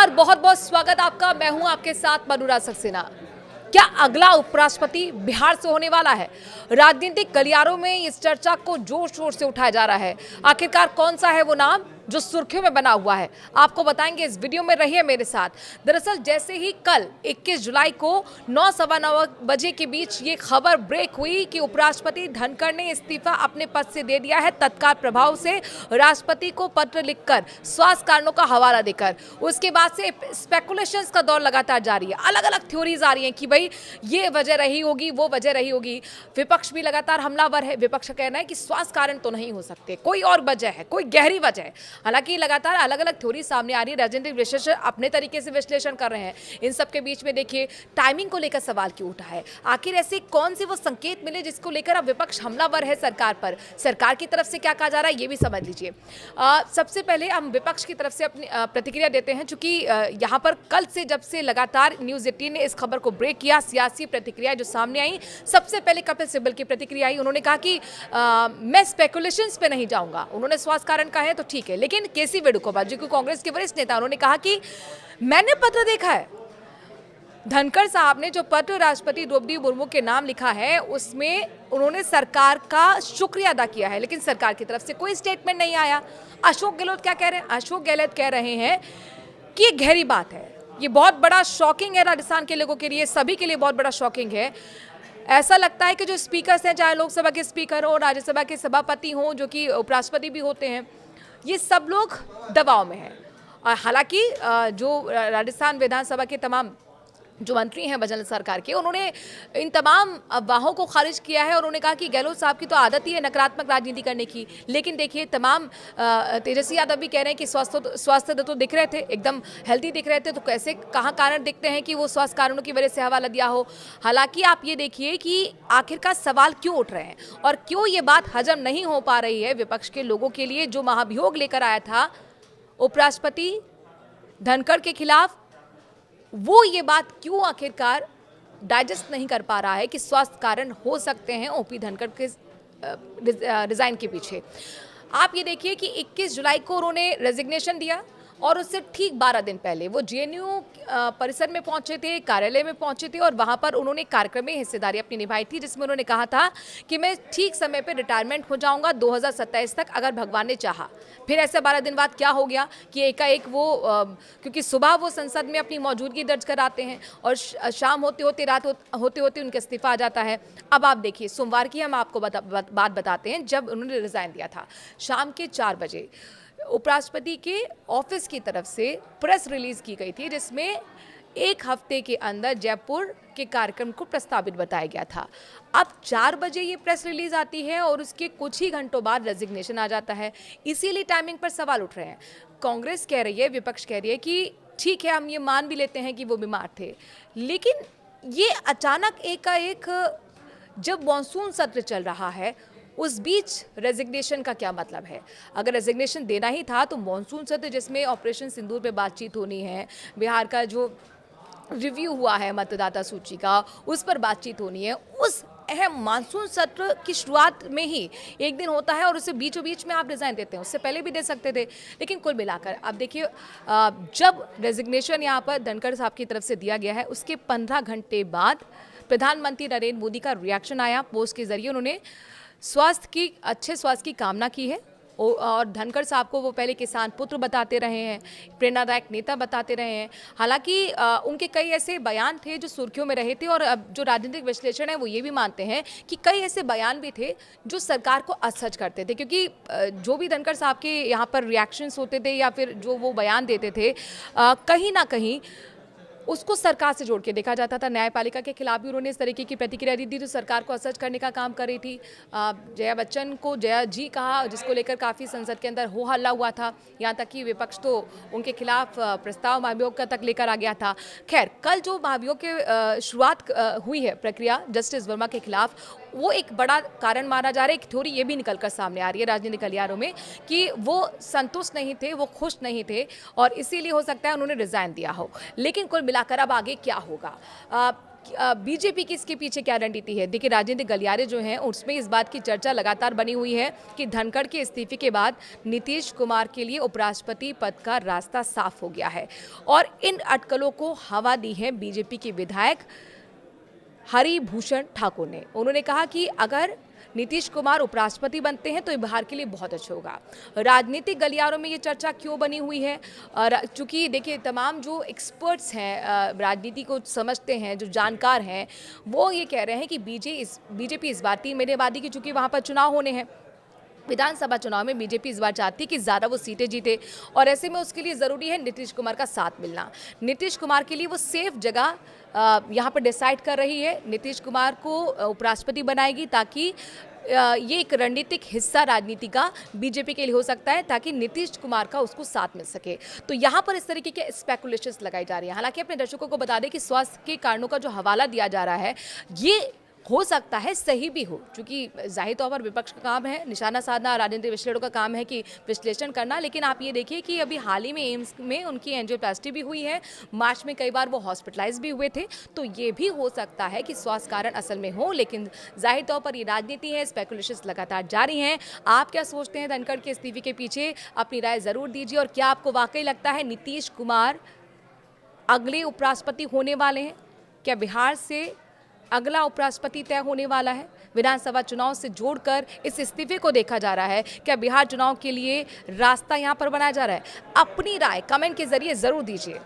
नमस्कार, बहुत बहुत स्वागत आपका। मैं हूं आपके साथ मनुरा सक्सेना। क्या अगला उपराष्ट्रपति बिहार से होने वाला है? राजनीतिक गलियारों में इस चर्चा को जोर शोर से उठाया जा रहा है। आखिरकार कौन सा है वो नाम जो सुर्खियों में बना हुआ है, आपको बताएंगे इस वीडियो में। रहिए मेरे साथ। दरअसल जैसे ही कल 21 जुलाई को 9:15 बजे के बीच ये खबर ब्रेक हुई कि उपराष्ट्रपति धनखड़ ने इस्तीफा अपने पद से दे दिया है, तत्काल प्रभाव से राष्ट्रपति को पत्र लिखकर स्वास्थ्य कारणों का हवाला देकर, उसके बाद से स्पेकुलेशंस का दौर लगातार जारी है। अलग अलग थ्योरीज आ रही हैं कि भाई ये वजह रही होगी, वो वजह रही होगी। विपक्ष भी लगातार हमलावर है। विपक्ष का कहना है कि स्वास्थ्य कारण तो नहीं हो सकते, कोई और वजह है, कोई गहरी वजह है। हालांकि लगातार अलग अलग थ्योरी सामने आ रही है। राजनीतिक विश्लेषण अपने तरीके से विश्लेषण कर रहे हैं। इन सब के बीच में देखिए टाइमिंग को लेकर सवाल क्यों उठा है। आखिर ऐसे कौन से वो संकेत मिले जिसको लेकर अब विपक्ष हमलावर है सरकार पर? सरकार की तरफ से क्या कहा जा रहा है ये भी समझ लीजिए। सबसे पहले हम विपक्ष की तरफ से अपनी प्रतिक्रिया देते हैं, चूंकि यहाँ पर कल से जब से लगातार न्यूज़ 18 ने इस खबर को ब्रेक किया, सियासी प्रतिक्रिया जो सामने आई। सबसे पहले कपिल सिब्बल की प्रतिक्रिया आई। उन्होंने कहा कि मैं स्पेकुलेशंस पे नहीं जाऊंगा। उन्होंने स्वास्थ्य कारण कहा है तो ठीक है, लेकिन केसी वेणुगोपाल जो कि कांग्रेस के वरिष्ठ नेता, उन्होंने कहा कि मैंने पत्र देखा है। धनखड़ साहब ने जो पत्र राष्ट्रपति द्रौपदी मुर्मू के नाम लिखा है उसमें उन्होंने सरकार का शुक्रिया अदा किया है, लेकिन सरकार की तरफ से कोई स्टेटमेंट नहीं आया। अशोक गहलोत क्या कह रहे हैं? अशोक गहलोत कह रहे हैं कि ये गहरी बात है, ये बहुत बड़ा शॉकिंग है राजस्थान के लोगों के लिए, सभी के लिए बहुत बड़ा शॉकिंग है। ऐसा लगता है कि जो स्पीकर्स हैं, चाहे लोकसभा के स्पीकर हो, राज्यसभा के सभापति हों, जो कि उपराष्ट्रपति भी होते हैं, ये सब लोग दबाव में हैं। और हालांकि जो राजस्थान विधानसभा के तमाम जो मंत्री हैं बजट सरकार के, उन्होंने इन तमाम अफवाहों को खारिज किया है और उन्होंने कहा कि गहलोत साहब की तो आदत ही है नकारात्मक राजनीति करने की। लेकिन देखिए तमाम तेजस्वी यादव भी कह रहे हैं कि स्वास्थ्य तो दिख रहे थे, एकदम हेल्दी दिख रहे थे, तो कैसे कहाँ कारण दिखते हैं कि वो स्वास्थ्य कारणों की वजह से हवाला दिया हो। हालांकि आप ये देखिए कि आखिरकार सवाल क्यों उठ रहे हैं और क्यों ये बात हजम नहीं हो पा रही है विपक्ष के लोगों के लिए। जो महाभियोग लेकर आया था उपराष्ट्रपति धनखड़ के खिलाफ, वो ये बात क्यों आखिरकार डाइजेस्ट नहीं कर पा रहा है कि स्वास्थ्य कारण हो सकते हैं ओपी धनखड़ के रिजाइन के पीछे। आप ये देखिए कि 21 जुलाई को उन्होंने रेजिग्नेशन दिया और उससे ठीक 12 दिन पहले वो जेएनयू परिसर में पहुंचे थे, कार्यालय में पहुंचे थे और वहां पर उन्होंने कार्यक्रम में हिस्सेदारी अपनी निभाई थी, जिसमें उन्होंने कहा था कि मैं ठीक समय पे रिटायरमेंट हो जाऊंगा 2027 तक, अगर भगवान ने चाहा। फिर ऐसे 12 दिन बाद क्या हो गया कि एकाएक वो क्योंकि सुबह वो संसद में अपनी मौजूदगी दर्ज कराते हैं और शाम होते होते, रात होते होते उनका इस्तीफा आ जाता है। अब आप देखिए, सोमवार की हम आपको बात बताते हैं जब उन्होंने रिजाइन दिया था। शाम के 4 बजे उपराष्ट्रपति के ऑफिस की तरफ से प्रेस रिलीज की गई थी, जिसमें 1 हफ्ते के अंदर जयपुर के कार्यक्रम को प्रस्तावित बताया गया था। अब 4 बजे ये प्रेस रिलीज आती है और उसके कुछ ही घंटों बाद रेजिग्नेशन आ जाता है। इसीलिए टाइमिंग पर सवाल उठ रहे हैं। कांग्रेस कह रही है, विपक्ष कह रही है कि ठीक है, हम ये मान भी लेते हैं कि वो बीमार थे, लेकिन ये अचानक एकाएक जब मॉनसून सत्र चल रहा है उस बीच रेजिग्नेशन का क्या मतलब है? अगर रेजिग्नेशन देना ही था तो मॉनसून सत्र जिसमें ऑपरेशन सिंदूर पे बातचीत होनी है, बिहार का जो रिव्यू हुआ है मतदाता सूची का उस पर बातचीत होनी है, उस अहम मानसून सत्र की शुरुआत में ही एक दिन होता है और उससे बीचों बीच में आप रिजाइन देते हैं। उससे पहले भी दे सकते थे, लेकिन कुल मिलाकर अब देखिए जब रेजिग्नेशन यहाँ पर धनखड़ साहब की तरफ से दिया गया है उसके 15 घंटे बाद प्रधानमंत्री नरेंद्र मोदी का रिएक्शन आया। पोस्ट के जरिए उन्होंने अच्छे स्वास्थ्य की कामना की है और धनखड़ साहब को वो पहले किसान पुत्र बताते रहे हैं, प्रेरणादायक नेता बताते रहे हैं। हालांकि उनके कई ऐसे बयान थे जो सुर्खियों में रहे थे और जो राजनीतिक विश्लेषण है वो ये भी मानते हैं कि कई ऐसे बयान भी थे जो सरकार को असहज करते थे, क्योंकि जो भी धनखड़ साहब के यहाँ पर रिएक्शंस होते थे या फिर जो वो बयान देते थे कहीं ना कहीं उसको सरकार से जोड़ के देखा जाता था। न्यायपालिका के खिलाफ भी उन्होंने इस तरीके की प्रतिक्रिया दी थी, तो सरकार को असहज करने का काम कर रही थी। जया बच्चन को जया जी कहा, जिसको लेकर काफ़ी संसद के अंदर हो हल्ला हुआ था, यहाँ तक कि विपक्ष तो उनके खिलाफ प्रस्ताव महाभियोग का तक लेकर आ गया था। खैर, कल जो महाभियोग के शुरुआत हुई है प्रक्रिया जस्टिस वर्मा के खिलाफ, वो एक बड़ा कारण माना जा रहा है। एक थ्योरी ये भी निकलकर सामने आ रही है राजनीतिक गलियारों में कि वो संतुष्ट नहीं थे, वो खुश नहीं थे और इसीलिए हो सकता है उन्होंने रिजाइन दिया हो। लेकिन कुल मिलाकर अब आगे क्या होगा? बीजेपी की इसके पीछे क्या रणनीति है? देखिए, राजनीतिक गलियारे जो हैं उसमें इस बात की चर्चा लगातार बनी हुई है कि धनखड़ के इस्तीफे के बाद नीतीश कुमार के लिए उपराष्ट्रपति पद का रास्ता साफ हो गया है और इन अटकलों को हवा दी है बीजेपी के विधायक हरिभूषण ठाकुर ने। उन्होंने कहा कि अगर नीतीश कुमार उपराष्ट्रपति बनते हैं तो ये बिहार के लिए बहुत अच्छा होगा। राजनीतिक गलियारों में ये चर्चा क्यों बनी हुई है? और चूंकि देखिए, तमाम जो एक्सपर्ट्स हैं, राजनीति को समझते हैं, जो जानकार हैं, वो ये कह रहे हैं कि बीजेपी इस बार 3 महीने बाद ही, कि चूंकि वहाँ पर चुनाव होने हैं, विधानसभा चुनाव में बीजेपी इस बार चाहती है कि ज़्यादा वो सीटें जीते और ऐसे में उसके लिए ज़रूरी है नीतीश कुमार का साथ मिलना। नीतीश कुमार के लिए वो सेफ जगह यहाँ पर डिसाइड कर रही है। नीतीश कुमार को उपराष्ट्रपति बनाएगी ताकि ये एक रणनीतिक हिस्सा राजनीति का बीजेपी के लिए हो सकता है, ताकि नीतीश कुमार का उसको साथ मिल सके। तो यहाँ पर इस तरीके के स्पेकुलेशंस लगाई जा रही हैं। हालांकि अपने दर्शकों को बता दें कि स्वास्थ्य के कारणों का जो हवाला दिया जा रहा है, ये हो सकता है सही भी हो, क्योंकि जाहिर तौर पर विपक्ष का काम है निशाना साधना, राजनीतिक विश्लेषकों का काम है कि विश्लेषण करना। लेकिन आप ये देखिए कि अभी हाल ही में एम्स में उनकी एंजियोप्लास्टी भी हुई है, मार्च में कई बार वो हॉस्पिटलाइज भी हुए थे, तो ये भी हो सकता है कि स्वास्थ्य कारण असल में हो। लेकिन जाहिर तौर पर ये राजनीति है, स्पेकुलेशंस लगातार जारी हैं। आप क्या सोचते हैं धनखड़ के इस्तीफे के पीछे? अपनी राय ज़रूर दीजिए। और क्या आपको वाकई लगता है नीतीश कुमार अगले उपराष्ट्रपति होने वाले हैं? क्या बिहार से अगला उपराष्ट्रपति तय होने वाला है? विधानसभा चुनाव से जोड़कर इस इस्तीफे को देखा जा रहा है। क्या बिहार चुनाव के लिए रास्ता यहां पर बनाया जा रहा है? अपनी राय कमेंट के जरिए जरूर दीजिए।